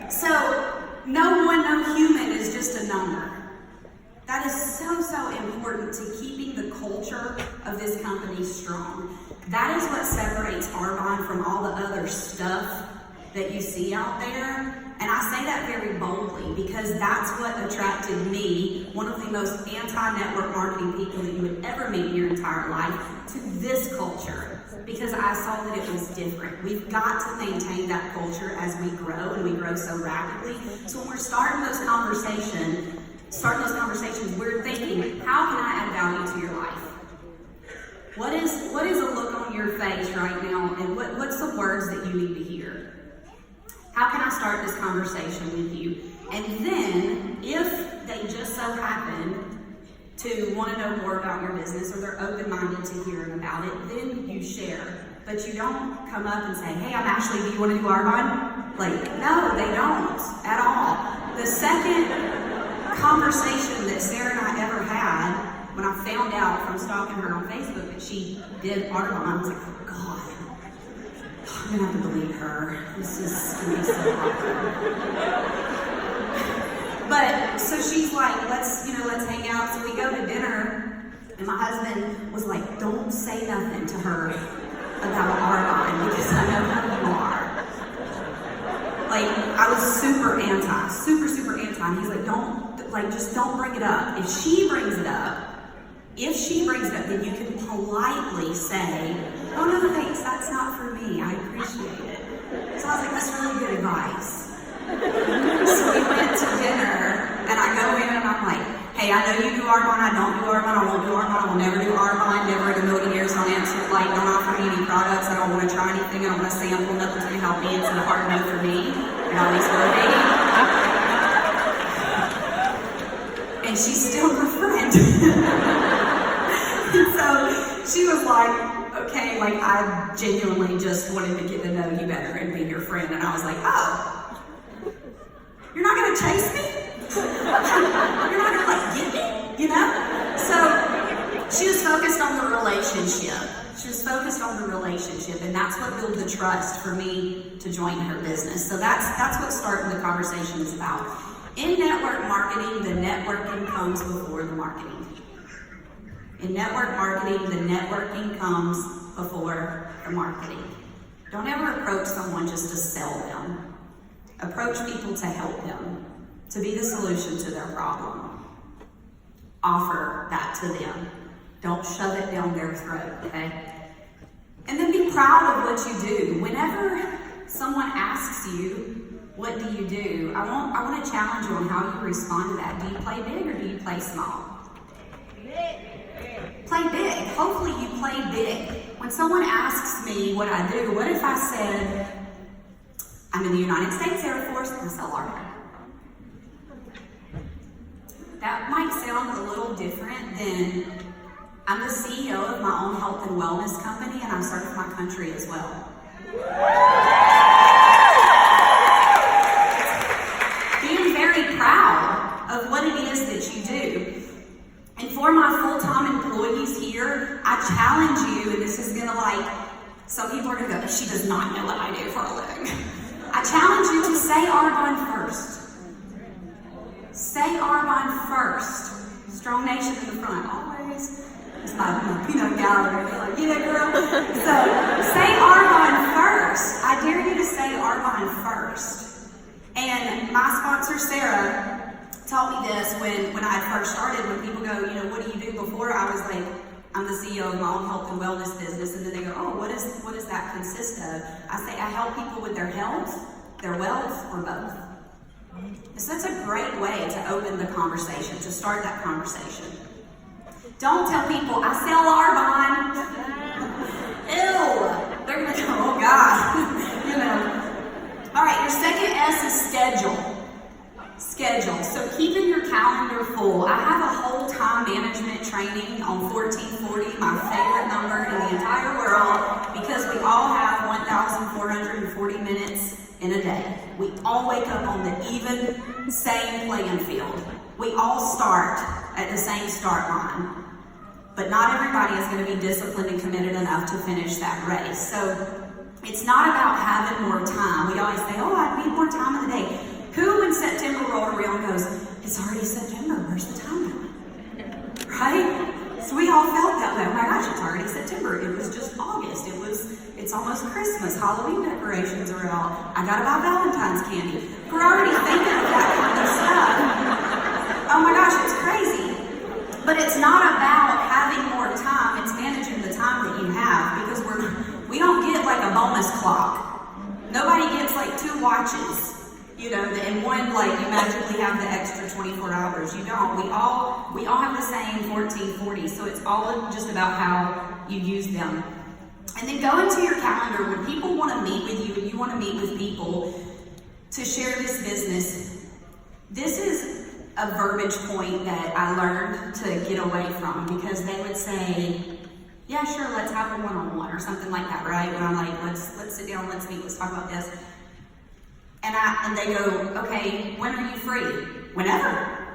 So, no human is just a number. That is so important to keeping the culture of this company strong. That is what separates Arbonne from all the other stuff that you see out there. And I say that very boldly because that's what attracted me, one of the most anti-network marketing people that you would ever meet in your entire life, to this culture. Because I saw that it was different. We've got to maintain that culture as we grow, and we grow so rapidly. So when we're starting those conversations, we're thinking, how can I add value to your life? What is a look on your face right now, and what's the words that you need to hear? How can I start this conversation with you? And then, if they just so happen to want to know more about your business, or they're open-minded to hearing about it, then you share. But you don't come up and say, hey, do you want to do Arbonne? No, they don't at all. The second conversation that Sarah and I ever had, when I found out from stalking her on Facebook that she did Arbonne, I was like, oh God, I'm gonna have to delete her. This is gonna be so awkward. But so she's like, let's hang out. So we go to dinner, and my husband was like, don't say nothing to her about Arbonne because I know how you are. I was super anti. And he's like, just don't bring it up. If she brings it up, then you can politely say, oh no, thanks, that's not for me. I appreciate it. So I was like, that's really good advice. So we went to dinner, and I go in and I'm like, hey, I know you do Arbonne, I don't do Arbonne, I won't do Arbonne, I will never do Arbonne, never in a million years don't answer, don't offer me any products, I don't want to try anything, I don't want to sample, nothing's going to help me, it's a hard no for me, and all these motivating. And she's still her friend. And so she was like, okay, I genuinely just wanted to get to know you better and be your friend, and I was like, oh. You're not going to chase me? You're not going to get me? So she was focused on the relationship. And that's what built the trust for me to join her business. So that's what starting the conversation is about. In network marketing, the networking comes before the marketing. In network marketing, the networking comes before the marketing. Don't ever approach someone just to sell them. Approach people to help them, to be the solution to their problem. Offer that to them. Don't shove it down their throat, okay? And then be proud of what you do. Whenever someone asks you, what do you do? I want to challenge you on how you respond to that. Do you play big or do you play small? Play big. Hopefully you play big. When someone asks me what I do, what if I said, I'm in the United States Air Force, and I sell Arbonne. That might sound a little different than I'm the CEO of my own health and wellness company, and I'm serving my country as well. Being very proud of what it is that you do. And for my full-time employees here, I challenge you, and this is gonna some people are gonna go, she does not know what I do for a living. I challenge you to say Arbonne first. Say Arbonne first. Strong nation in the front, always. It's my gallery. They're like, yeah, girl. So say Arbonne first. I dare you to say Arbonne first. And my sponsor, Sarah, taught me this when I first started. When people go, what do you do before? I was like, I'm the CEO of my own health and wellness business, and then they go, oh, what does that consist of? I say, I help people with their health, their wealth, or both. And so that's a great way to open the conversation, to start that conversation. Don't tell people, I sell Arbonne. Ew. They're gonna go, oh God. All right, your second S is schedule. Schedule. So keeping your calendar full. I have a whole time management training on 1440, my favorite number in the entire world, because we all have 1,440 minutes in a day. We all wake up on the even same playing field. We all start at the same start line. But not everybody is going to be disciplined and committed enough to finish that race. So it's not about having more time. We always say, oh, I need more time in the day. now and goes, it's already September, where's the time going? Right? So we all felt that way. Oh my gosh, it's already September. It was just August. It's almost Christmas. Halloween decorations are out. I gotta buy Valentine's candy. We're already thinking of that kind of stuff. Oh my gosh, it's crazy. But it's not about having more time, it's managing the time that you have, because we don't get like a bonus clock. Nobody gets like 2 watches. And one, like, you magically have the extra 24 hours. You don't. We all have the same 1440, so it's all just about how you use them. And then go into your calendar when people want to meet with you and you want to meet with people to share this business. This is a verbiage point that I learned to get away from, because they would say, yeah, sure, let's have a one-on-one or something like that, right? When I'm like, let's sit down, let's meet, let's talk about this. And they go, okay, when are you free? Whenever.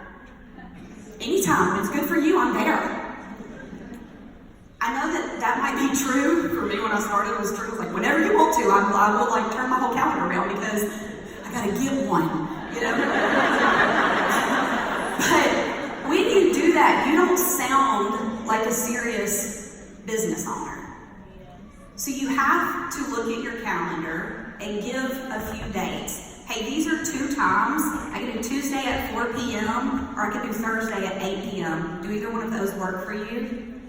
Anytime. When it's good for you, I'm there. I know that might be true. For me, when I started, it was true. It was like, whenever you want to, I will like turn my whole calendar around, because I gotta get one, But when you do that, you don't sound like a serious business owner. So you have to look at your calendar and give a few dates. Hey, these are 2 times. I can do Tuesday at 4 p.m. or I can do Thursday at 8 p.m. Do either one of those work for you?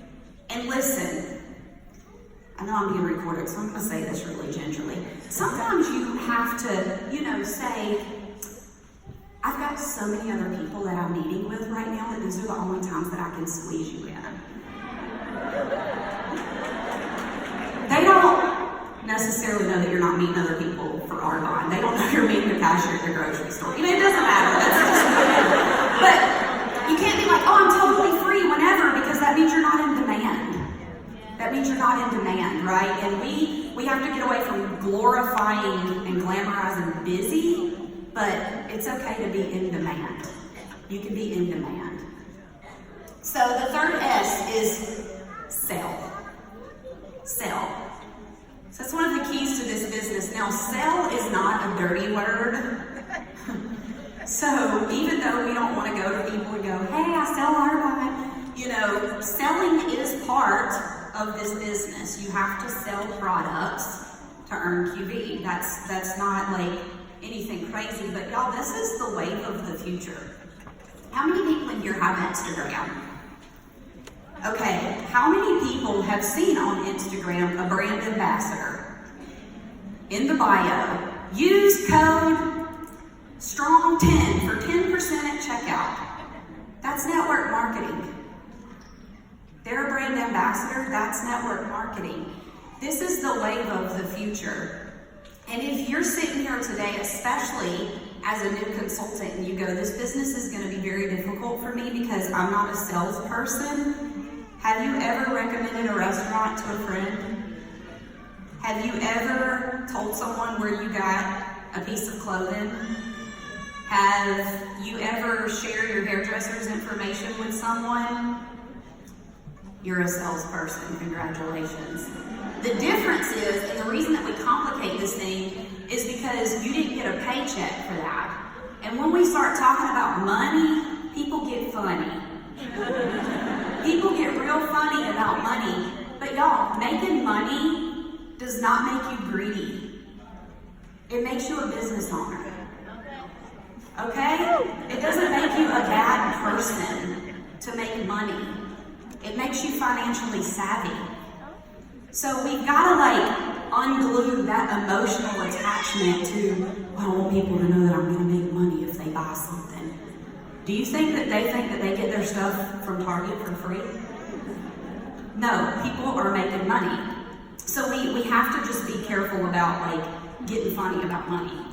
And listen, I know I'm being recorded, so I'm going to say this really gingerly. Sometimes you have to, say, I've got so many other people that I'm meeting with right now that these are the only times that I can squeeze you in. They don't necessarily know that you're not meeting other people for Arbonne. They don't know you're meeting the cashier at the grocery store. It doesn't matter. That's just but you can't be like, oh, I'm totally free whenever, because that means you're not in demand. That means you're not in demand, right? And we have to get away from glorifying and glamorizing busy, but it's okay to be in demand. You can be in demand. So the third S is sell. Sell. So that's one of the keys to this business. Now, sell is not a dirty word. So even though we don't want to go to people and go, hey, I sell Arbonne, selling is part of this business. You have to sell products to earn QB. That's not like anything crazy, but y'all, this is the wave of the future. How many people in here have Instagram? Okay, how many people have seen on Instagram a brand ambassador? In the bio, use code STRONG10 for 10% at checkout. That's network marketing. They're a brand ambassador, that's network marketing. This is the wave of the future. And if you're sitting here today, especially as a new consultant, and you go, this business is going to be very difficult for me because I'm not a salesperson. Have you ever recommended a restaurant to a friend? Have you ever told someone where you got a piece of clothing? Have you ever shared your hairdresser's information with someone? You're a salesperson, congratulations. The difference is, and the reason that we complicate this thing is because you didn't get a paycheck for that. And when we start talking about money, people get funny. People get real funny about money. But y'all, making money does not make you greedy. It makes you a business owner. Okay? It doesn't make you a bad person to make money. It makes you financially savvy. So we've got to unglue that emotional attachment to, I don't want people to know that I'm going to make money if they buy something. Do you think that they get their stuff from Target for free? No, people are making money. So we have to just be careful about getting funny about money.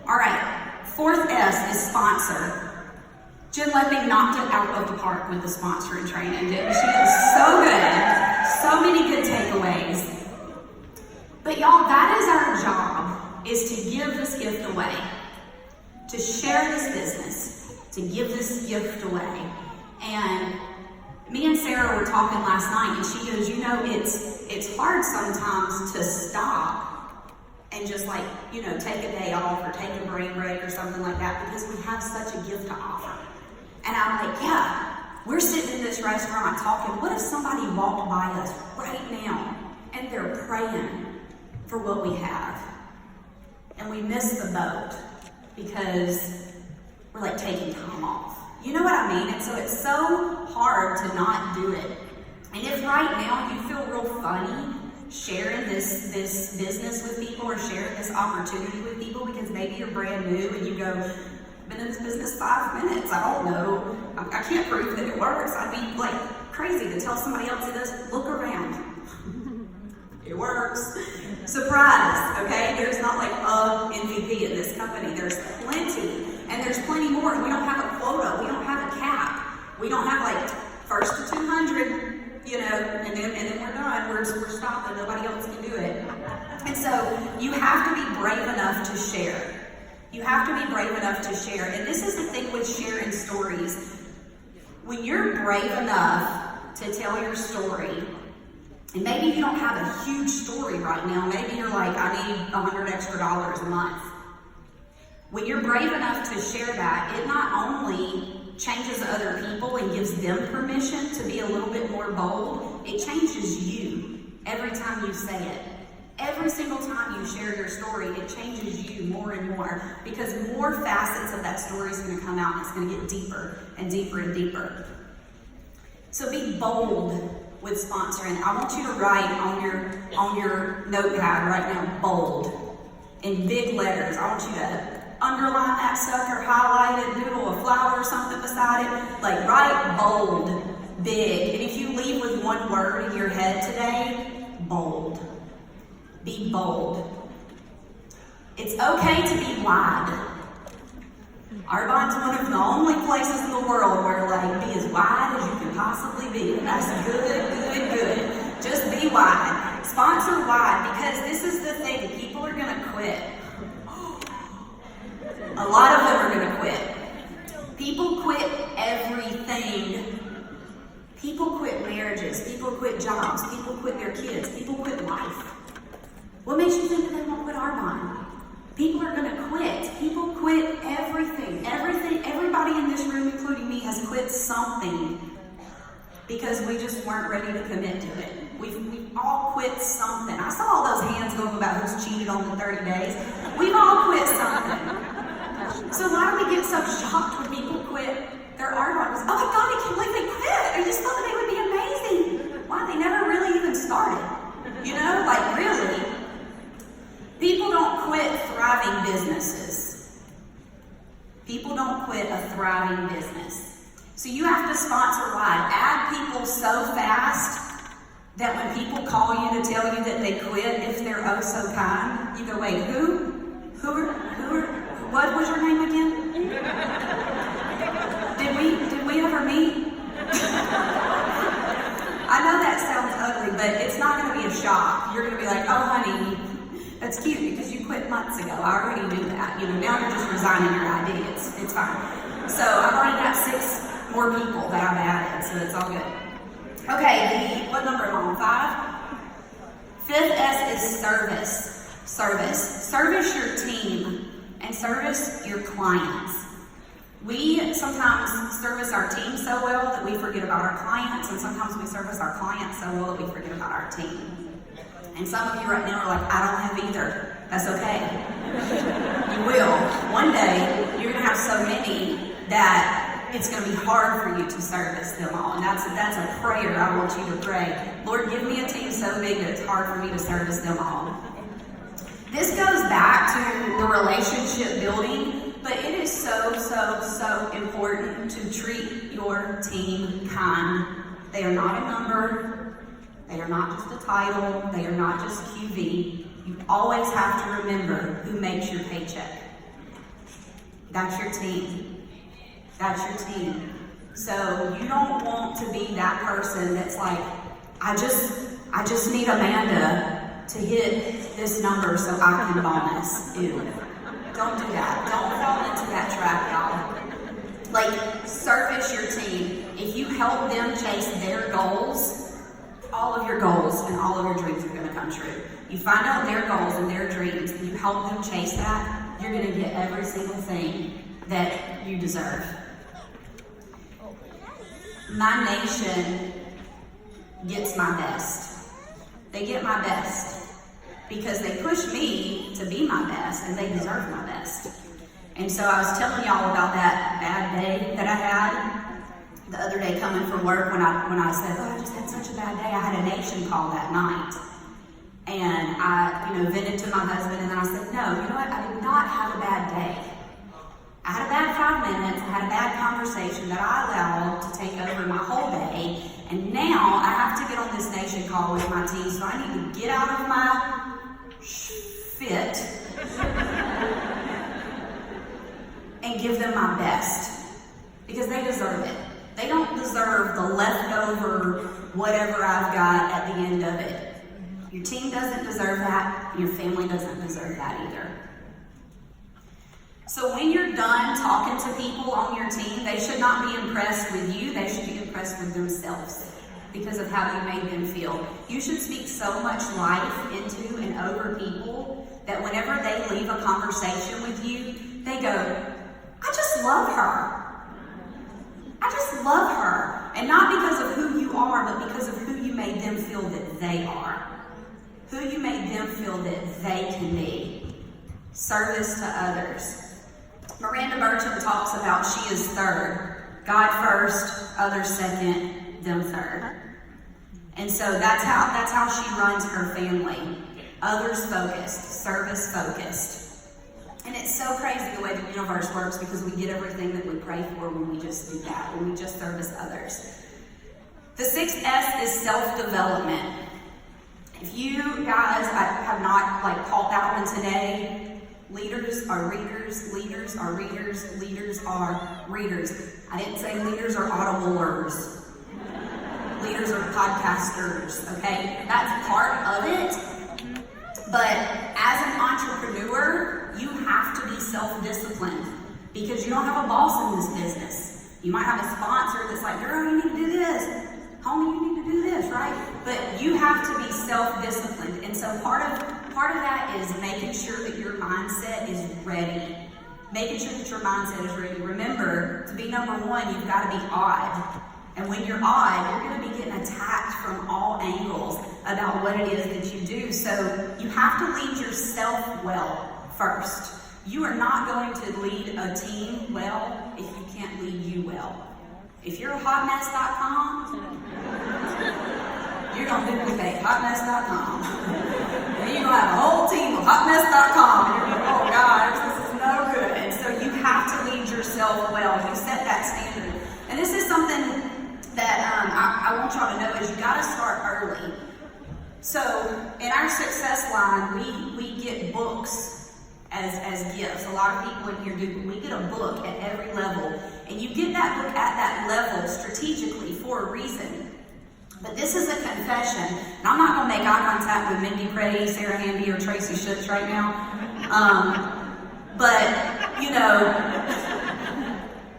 All right, fourth S is sponsor. Jen Lepping knocked it out of the park with the sponsoring training, didn't she? It was so good. So many good takeaways. But y'all, that is our job, is to give this gift away. To share this business. To give this gift away. And me and Sarah were talking last night, and she goes, it's hard sometimes to stop and just like, take a day off or take a brain break or something like that, because we have such a gift to offer. And I'm like, yeah, we're sitting in this restaurant talking. What if somebody walked by us right now and they're praying for what we have? And we miss the boat because we're like taking time off. You know what I mean? And so it's so hard to not do it. And if right now you feel real funny sharing this business with people or sharing this opportunity with people because maybe you're brand new and you go, I've been in this business 5 minutes, I don't know, I can't prove that it works. I'd be like crazy to tell somebody else it does. Look around. It works. Surprise, okay? There's not like a MVP in this company. There's plenty, and there's plenty more. We don't have a quota. We don't have a cap. We don't have like first to 200, and then we're done. We're stopping. Nobody else can do it. And so you have to be brave enough to share. You have to be brave enough to share. And this is the thing with sharing stories. When you're brave enough to tell your story, and maybe you don't have a huge story right now. Maybe you're like, I need $100 extra a month. When you're brave enough to share that, it not only changes other people and gives them permission to be a little bit more bold, it changes you every time you say it. Every single time you share your story, it changes you more and more, because more facets of that story is going to come out, and it's going to get deeper and deeper and deeper. So be bold with sponsoring. I want you to write on your notepad right now, bold, in big letters. I want you to underline that sucker, highlight it, doodle a flower or something beside it. Like, write bold, big. And if you leave with one word in your head today, bold. Be bold. It's okay to be wide. Arbonne's one of the only places in the world where be as wide as you can possibly be. That's good. Just be wide. Sponsor wide, because this is the thing. People are going to quit. A lot of them are going to quit. People quit everything. People quit marriages. People quit jobs. People quit their kids. People quit life. What makes you think that they won't quit Arbonne? People are going to quit. People quit everything. Everybody in this room, including me, has quit something because we just weren't ready to commit to it. We've all quit something. I saw all those hands go up about who's cheated on the 30 days. We've all quit something. So why do we get so shocked when people quit their Arbonne? Oh my God, I can't believe they quit. I just thought that they would be amazing. Why? They never really even started. Really. People don't quit thriving businesses. People don't quit a thriving business. So you have to sponsor wide. Add people so fast that when people call you to tell you that they quit, if they're oh so kind, you go, wait, who? What was your name again? Did we ever meet? I know that sounds ugly, but it's not going to be a shock. You're going to be like, oh honey, that's cute because you quit months ago. I already knew that. Now you're just resigning your ID. It's fine. So I've already got 6 more people that I've added, so it's all good. Okay, what number am I on? 5? 5th S is service. Service your team and service your clients. We sometimes service our team so well that we forget about our clients, and sometimes we service our clients so well that we forget about our team. And some of you right now are like, I don't have either. That's okay. You will. One day, you're going to have so many that it's going to be hard for you to service them all. And that's a prayer I want you to pray. Lord, give me a team so big that it's hard for me to service them all. This goes back to the relationship building, but it is so important to treat your team kind. They are not a number. They are not just a title. They are not just QV. You always have to remember who makes your paycheck. That's your team. That's your team. So you don't want to be that person that's like, I just need Amanda to hit this number so I can bonus. Ew. Don't do that. Don't fall into that trap, y'all. Service your team. If you help them chase their goals, all of your goals and all of your dreams are going to come true. you find out their goals and their dreams, and you help them chase that, you're going to get every single thing that you deserve. My nation gets my best. They get my best because they push me to be my best, and they deserve my best. And so I was telling y'all about that bad day that I had the other day coming from work when I said, I just had such a bad day. I had a nation call that night. And I, vented to my husband, and then I said, no, you know what? I did not have a bad day. I had a bad 5 minutes. I had a bad conversation that I allowed to take over my whole day. And now I have to get on this nation call with my team, so I need to get out of my fit and give them my best, because they deserve it. They don't deserve the leftover whatever I've got at the end of it. Your team doesn't deserve that, and your family doesn't deserve that either. So when you're done talking to people on your team, they should not be impressed with you, they should be impressed with themselves because of how you made them feel. You should speak so much life into and over people that whenever they leave a conversation with you, they go, I just love her. I just love her. And not because of who you are, but because of who you made them feel that they are. Who you made them feel that they can be. Service to others. Miranda Burcham talks about she is third. God first, others second, them third. And so that's how she runs her family. Others focused, service focused. And it's so crazy the way the universe works, because we get everything that we pray for when we just do that, when we just service others. The 6th S is self-development. If you guys have not caught that one today, leaders are readers, leaders are readers, leaders are readers. I didn't say leaders are audiblers. Leaders are podcasters, okay? That's part of it. But as an entrepreneur, you have to be self-disciplined, because you don't have a boss in this business. You might have a sponsor that's like, girl, you need to do this. Homie, you need to do this, right? But you have to be self-disciplined. And so part of that is making sure that your mindset is ready. Making sure that your mindset is ready. Remember, to be number one, you've got to be odd. And when you're odd, you're going to be getting attacked from all angles about what it is that you do. So you have to lead yourself well first. You are not going to lead a team well if you can't lead you well. If you're a hotmess.com, you're going to duplicate hotmess.com. And you're going to have a whole team of hotmess.com. And you're going, oh gosh, this is no good. And so you have to lead yourself well. You set that standard. And this is something that I want y'all to know is you got to start early. So in our success line, we get books as gifts. A lot of people in here do. We get a book at every level, and you get that book at that level strategically for a reason. But this is a confession, and I'm not going to make eye contact with Mindy Preddy, Sarah Hamby, or Tracy Schutz right now. But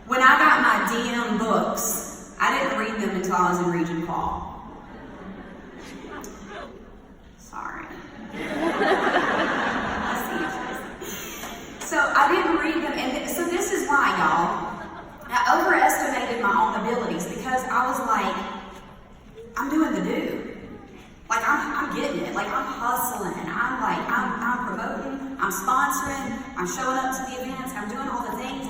when I got my DM books, I didn't read them until I was in Region Qual. Sorry. So I didn't read them, and so this is why, y'all. I overestimated my own abilities, because I was like, I'm doing the do. I'm getting it. I'm hustling. I'm promoting. I'm sponsoring. I'm showing up to the events. I'm doing all the things.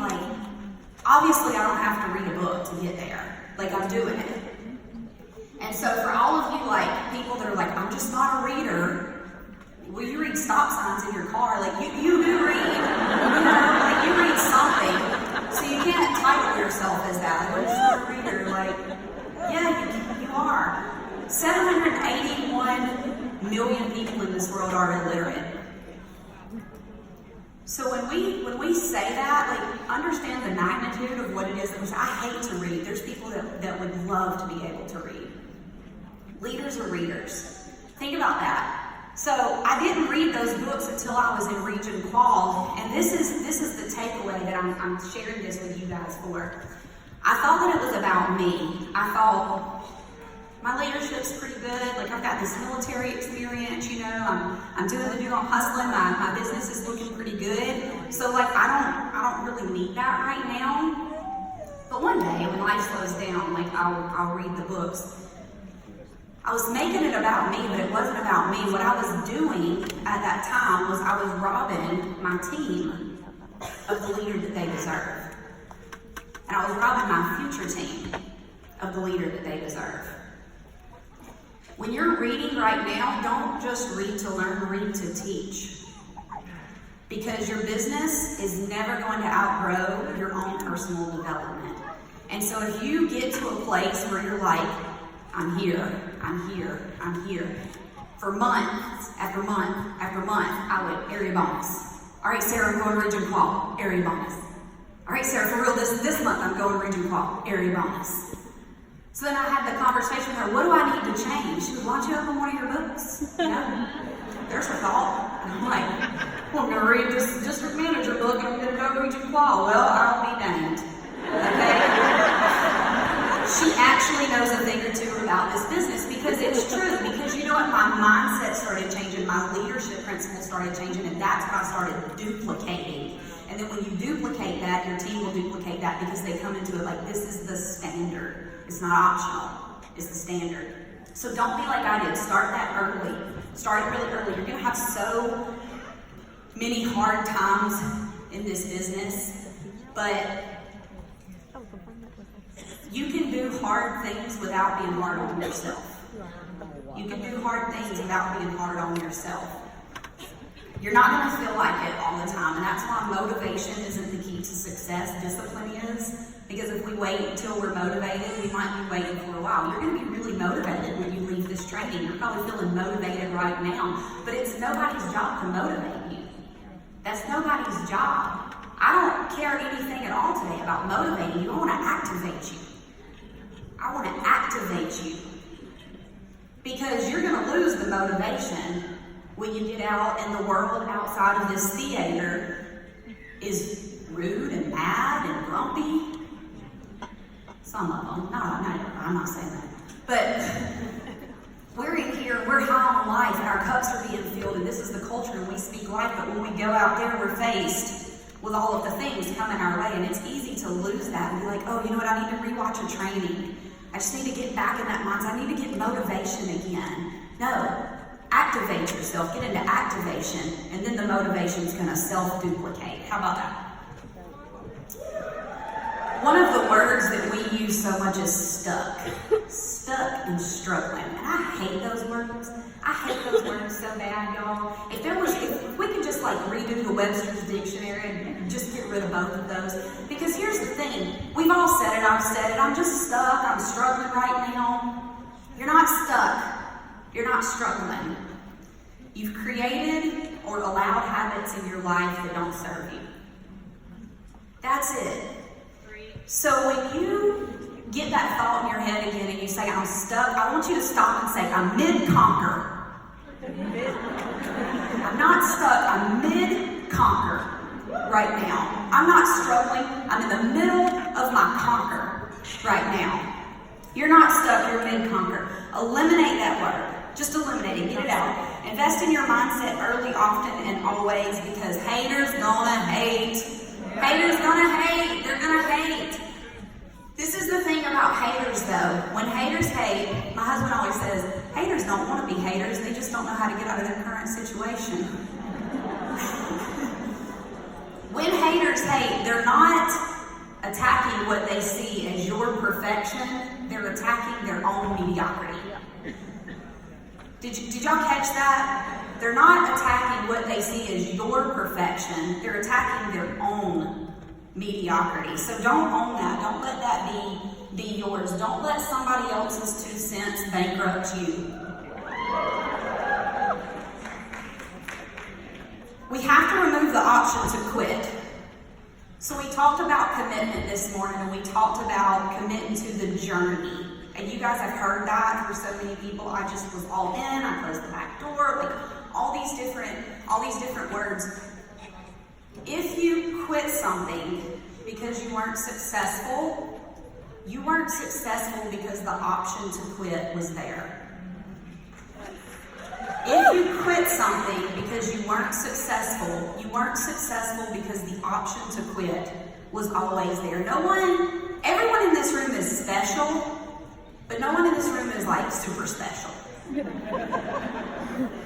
Obviously, I don't have to read a book to get there. I'm doing it. And so for all of you, people that are I'm just not a reader, well, you read stop signs in your car. You do read. You read something. So you can't title yourself as that. I'm just not a reader. Yeah, you are. 781 million people in this world are illiterate. So when we say that, understand the magnitude of what it is. I hate to read. There's people that would love to be able to read. Leaders are readers. Think about that. So I didn't read those books until I was in Region Qual, and this is the takeaway that I'm sharing this with you guys for. I thought that it was about me. I thought, My leadership's pretty good. Like I've got this military experience, you know. I'm doing the I'm hustling. My business is looking pretty good. So like I don't really need that right now. But one day when life slows down, like I'll read the books. I was making it about me, but it wasn't about me. What I was doing at that time was I was robbing my team of the leader that they deserve. And I was robbing my future team of the leader that they deserve. When you're reading right now, don't just read to learn, read to teach. Because your business is never going to outgrow your own personal development. And so if you get to a place where you're like, I'm here, for months after month after month, I would area bonus. All right, Sarah, I'm going region qual, area bonus. All right, Sarah, for real, this month I'm going region qual, area bonus. So then I had the conversation with her, what do I need to change? She would, why don't you open one of your books? You know, there's her thought. And I'm like, well, I'm going to read this district manager book and I'm going to go region qual. Well, I'll be danged. Okay? She actually knows a thing or two about this business because it's true. Because you know what? My mindset started changing, my leadership principles started changing, and that's when I started duplicating. And then when you duplicate that, your team will duplicate that because they come into it like this is the standard. It's not optional, it's the standard. So don't be like I did, start that early. Start it really early. You're gonna have so many hard times in this business, but you can do hard things without being hard on yourself. You can do hard things without being hard on yourself. You're not gonna feel like it all the time, and that's why motivation isn't the key to success, discipline is. Because if we wait until we're motivated, we might be waiting for a while. You're going to be really motivated when you leave this training. You're probably feeling motivated right now, but it's nobody's job to motivate you. That's nobody's job. I don't care anything at all today about motivating you. I want to activate you. I want to activate you. Because you're going to lose the motivation when you get out and the world outside of this theater is rude and mad and grumpy. Some of them, I'm not saying that. But we're in here, we're high on life, and our cups are being filled, and this is the culture, and we speak life, but when we go out there, we're faced with all of the things coming our way, and it's easy to lose that and be like, oh, you know what, I need to rewatch a training. I just need to get back in that mindset. I need to get motivation again. No, activate yourself, get into activation, and then the motivation is going to self-duplicate. How about that? One of the words that we use so much is stuck. Stuck and struggling. And I hate those words. I hate those words so bad, y'all. If we could just like redo the Webster's Dictionary and just get rid of both of those. Because here's the thing. We've all said it, I've said it. I'm just stuck, I'm struggling right now. You're not stuck. You're not struggling. You've created or allowed habits in your life that don't serve you. That's it. So when you get that thought in your head again and you say, I'm stuck, I want you to stop and say, I'm mid-conquer. I'm not stuck, I'm mid-conquer right now. I'm not struggling, I'm in the middle of my conquer right now. You're not stuck, you're mid-conquer. Eliminate that word. Just eliminate it, get it out. Invest in your mindset early, often, and always, because haters gonna hate. Haters gonna hate. They're gonna hate. This is the thing about haters, though. When haters hate, my husband always says, haters don't want to be haters. They just don't know how to get out of their current situation. When haters hate, they're not attacking what they see as your perfection. They're attacking their own mediocrity. Did y'all catch that? They're not attacking what they see as your perfection. They're attacking their own mediocrity. So don't own that. Don't let that be yours. Don't let somebody else's 2 cents bankrupt you. We have to remove the option to quit. So we talked about commitment this morning, and we talked about committing to the journey. And you guys have heard that for so many people. I just was all in, I closed the back door, like all these different words. If you quit something because you weren't successful, You weren't successful because the option to quit was there. If you quit something because you weren't successful because the option to quit was always there. Everyone in this room is special, but no one in this room is like super special.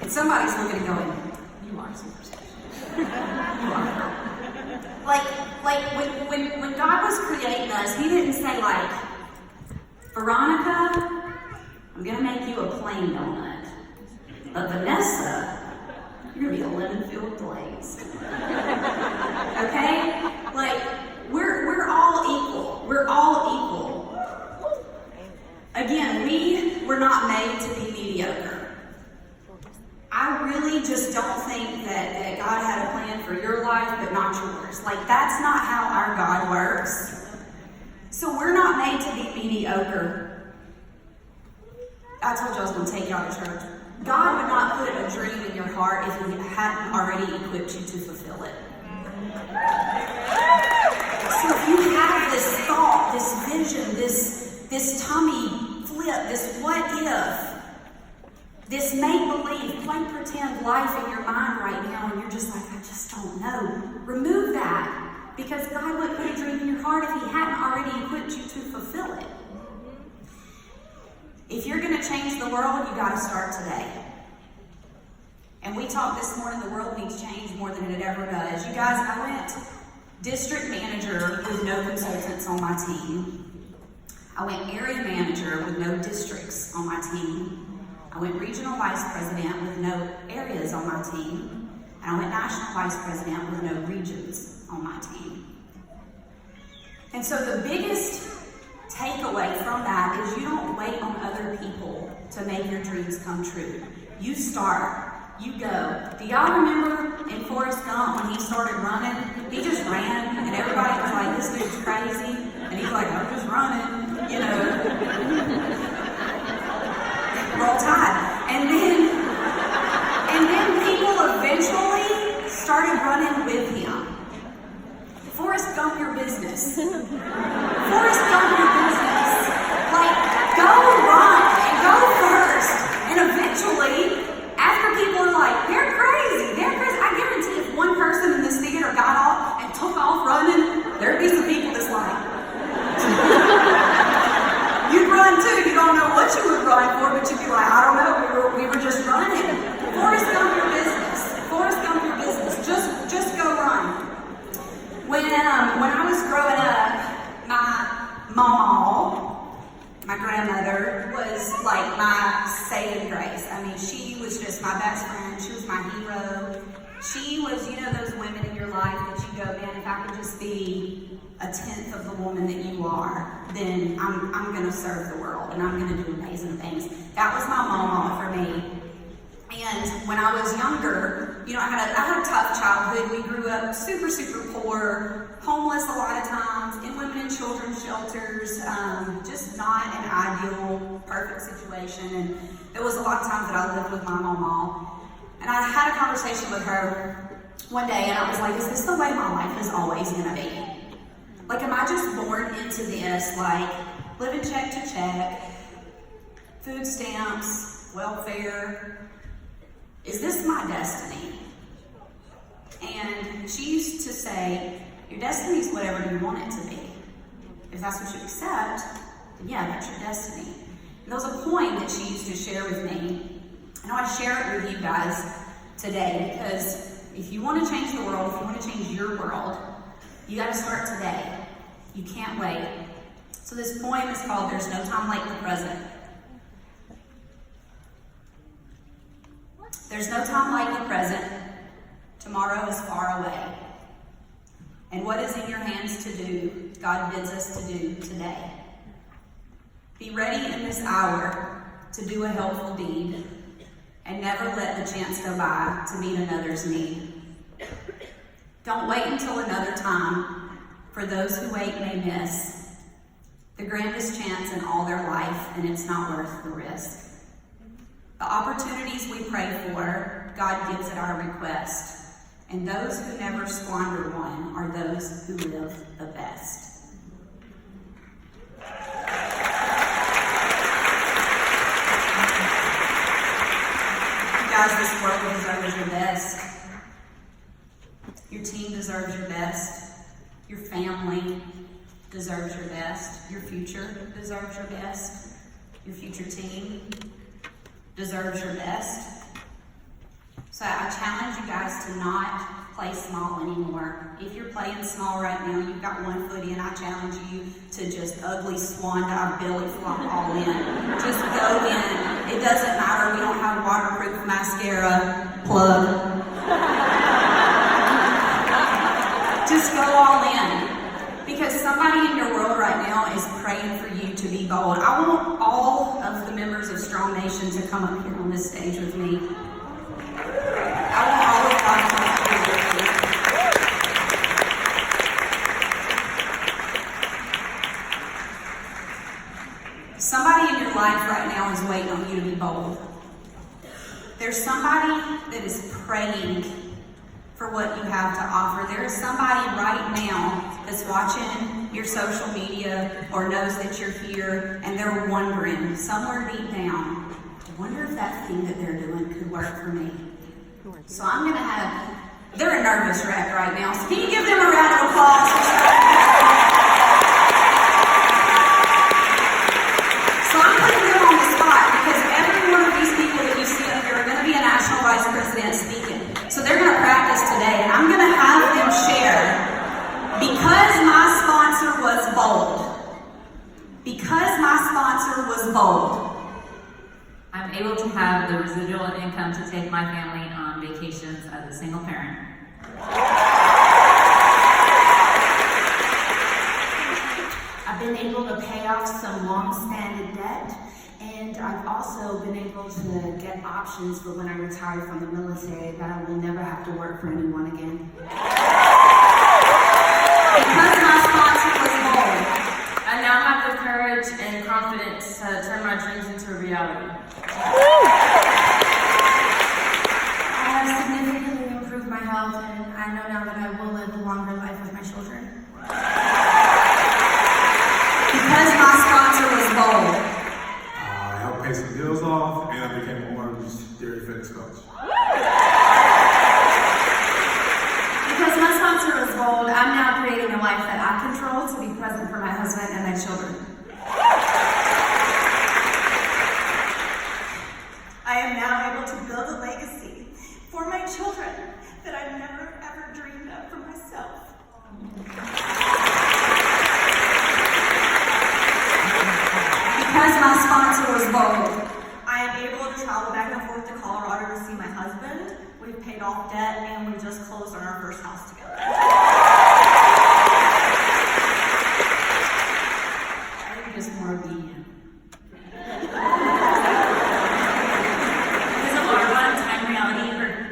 And somebody's looking and going, you are super special. You are. When God was creating us, He didn't say like, Veronica, I'm gonna make you a plain donut. But Vanessa, you're gonna be a lemon-filled glaze. Okay? Like, we're all equal. We're all equal. Again, we were not made to be mediocre. I really just don't think that God had a plan for your life, but not yours. Like, that's not how our God works. So we're not made to be mediocre. I told you I was going to take y'all to church. God would not put a dream in your heart if He hadn't already equipped you to fulfill it. So if you have this thought, this vision, this tummy flip, this what if, this make-believe, play pretend life in your mind right now, and you're just like, I just don't know. Remove that, because God wouldn't put a dream in your heart if He hadn't already equipped you to fulfill it. If you're going to change the world, you got to start today. And we talked this morning, the world needs change more than it ever does. You guys, I went district manager with no consultants on my team. I went area manager with no districts on my team. I went regional vice president with no areas on my team. And I went national vice president with no regions on my team. And so the biggest takeaway from that is you don't wait on other people to make your dreams come true. You start. You go. Do y'all remember in Forest Gump when he started running? He just ran, and everybody was like, this dude's crazy. And he's like, I'm just running, you know. Roll Tide. And then people eventually started running with him. Forest Gump your business. Forest Gump your business. Like, go run and go first. And eventually, after people are like, they're crazy. I guarantee if one person in this theater got off and took off running, there'd be some people that's like, you'd run too. You don't know what you would run for, but you'd be like, I don't know. We were just running. Forest Gump your business. Forest Gump your business. Just go run. When I was growing up, my mama, my grandmother, was like my saving grace. I mean, she was just my best friend. She was my hero. She was, those women in your life that you go, man, if I could just be a tenth of the woman that you are, then I'm going to serve the world and I'm going to do amazing things. That was my mama for me. And when I was younger, I had a tough childhood. We grew up super, super poor, homeless a lot of times, in women and children's shelters, just not an ideal, perfect situation. And there was a lot of times that I lived with my mama. And I had a conversation with her one day, and I was like, is this the way my life is always going to be? Like, am I just born into this, like, living check to check, food stamps, welfare? Is this my destiny? And she used to say, your destiny is whatever you want it to be. If that's what you accept, then yeah, that's your destiny. And there was a poem that she used to share with me. And I want to share it with you guys today, because if you want to change the world, if you want to change your world, you got to start today. You can't wait. So this poem is called There's No Time Like the Present. There's no time like the present. Tomorrow is far away. And what is in your hands to do, God bids us to do today. Be ready in this hour to do a helpful deed, and never let the chance go by to meet another's need. Don't wait until another time, for those who wait may miss the grandest chance in all their life, and it's not worth the risk. The opportunities we pray for, God gives at our request, and those who never squander one are those who live the best. family deserves your best. Your future deserves your best. Your future team deserves your best. So I challenge you guys to not play small anymore. If you're playing small right now, you've got one foot in, I challenge you to just ugly swan dive, belly flop all in. Just go in. It doesn't matter. We don't have waterproof mascara. Plug. Just go all in. Because somebody in your world right now is praying for you to be bold. I want all of the members of Strong Nation to come up here on this stage with me. I want all of God to come up here with me. Somebody in your life right now is waiting on you to be bold. There's somebody that is praying for what you have to offer. There is somebody right now that's watching your social media or knows that you're here, and they're wondering, somewhere deep down, I wonder if that thing that they're doing could work for me. So I'm going to have, they're a nervous wreck right now, so can you give them a round of applause? So I'm putting them on the spot because every one of these people that you see up here are going to be a national vice president speaking. So they're going to practice today, and I'm going to have them share, because my sponsor was bold, I'm able to have the residual income to take my family on vacations as a single parent. I've been able to pay off some long-standing debt, and I've also been able to get options for when I retire from the military that I will never have to work for anyone again. Because my sponsor was bold, I now have the courage and confidence to turn my dreams into a reality. I have significantly improved my health, and I know now that I will live a longer life with my children. because my sponsor was bold, I helped pay some bills off, and I became a Orange Dairy Fitness coach. Because my sponsor was bold, I'm now creating a life that I control to be present for my husband and my children. I am now able to build a legacy for my children that I never ever dreamed of for myself. because my sponsor was bold, I am able to travel back and forth to Colorado to see my husband. We've paid off debt and we just closed on our first house together. I'm just more obedient. Because of Arbonne,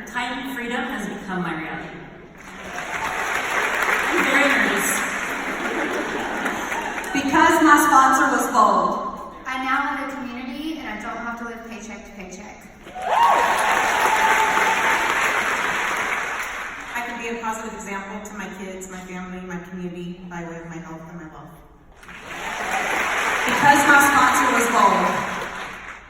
time freedom has become my reality. I'm very nervous. Because my sponsor was bold, I now live in a community and I don't have to live paycheck to paycheck. I can be a positive example to my kids, my family, my community by way of my health and my love. because my sponsor was bold,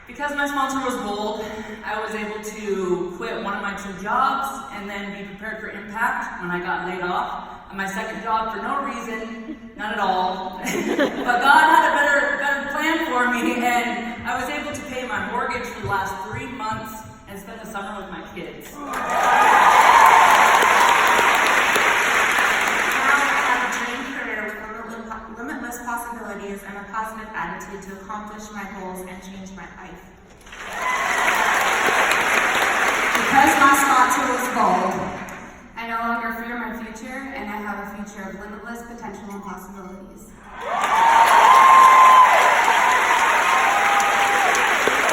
Because my sponsor was bold, I was able to quit one of my 2 jobs and then be prepared for impact when I got laid off. And my second job for no reason, not at all. But God had a better plan for me, and I was able to pay my mortgage for the last 3 months and spend the summer with my kids. Now I have a dream career with limitless possibilities and a positive attitude to accomplish my goals and change my life. because my sponsor was bold, I no longer fear my future, and I have a future of limitless potential and possibilities.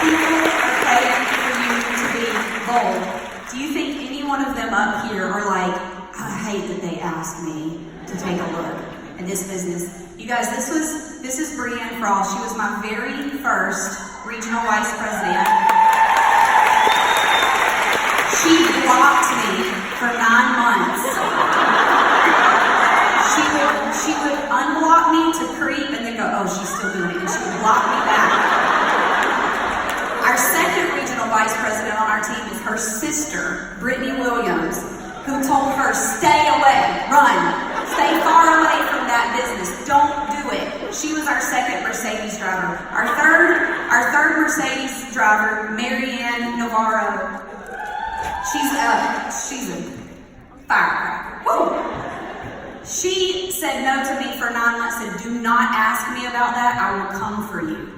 people are praying for you to be bold. Do you think any one of them up here are like, I hate that they asked me to take a look at this business? You guys, this is Brianne Frost. She was my very first regional vice president. She blocked me for 9 months. She would unblock me to creep and then go, oh, she's still doing it, and she would block me back. Our second regional vice president on our team is her sister, Brittany Williams, who told her, stay away, run, stay far away from that that business. Don't do it. She was our second Mercedes driver. Our third Mercedes driver, Marianne Navarro. She's a firecracker. Woo! She said no to me for 9 months, said, do not ask me about that, I will come for you.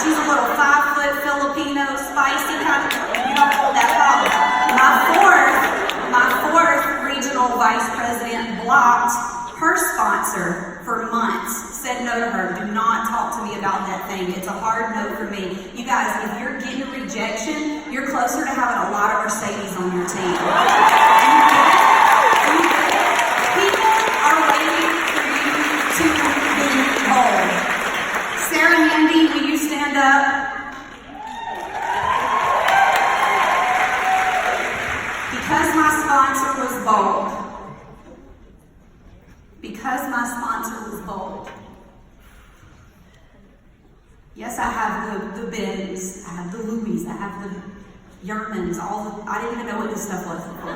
She's a little 5-foot Filipino, spicy kind of, you don't hold that problem. My fourth regional vice president blocked her sponsor for months, said no to her, do not talk to me about that thing, it's a hard no for me. You guys, if you're getting rejection, you're closer to having a lot of Mercedes on your team. People are waiting for you to be bold. Sarah Handy, will you stand up? Because my sponsor was bold. Because my sponsor was bold. Yes, I have the Benz, I have the Louis, I have the Yermans, I didn't even know what this stuff was before.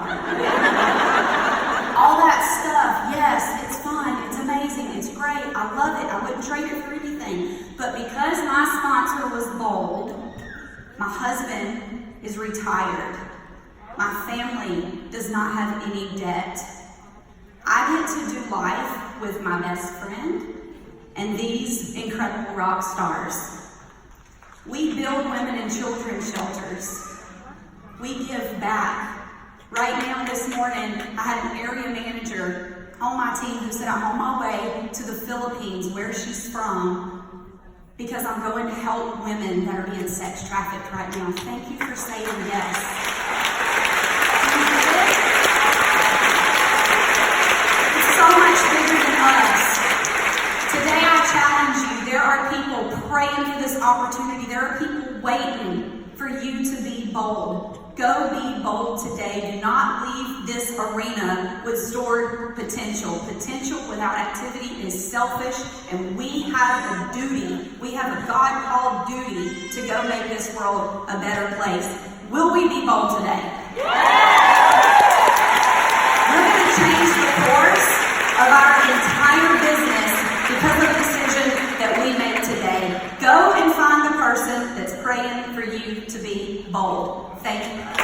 All that stuff, yes, it's fun, it's amazing, it's great, I love it, I wouldn't trade it for anything. But because my sponsor was bold, my husband is retired, my family does not have any debt. I get to do life with my best friend and these incredible rock stars. We build women and children shelters. We give back. Right now, this morning, I had an area manager on my team who said, I'm on my way to the Philippines, where she's from, because I'm going to help women that are being sex trafficked right now. Thank you for saying yes. So much bigger than us. Today I challenge you, there are people praying for this opportunity. There are people waiting for you to be bold. Go be bold today. Do not leave this arena with stored potential. Potential without activity is selfish, and we have a duty, we have a God-called duty to go make this world a better place. Will we be bold today? We're going to change the course of our entire business because of the decision that we make today. Go and find the person that's praying for you to be bold. Thank you.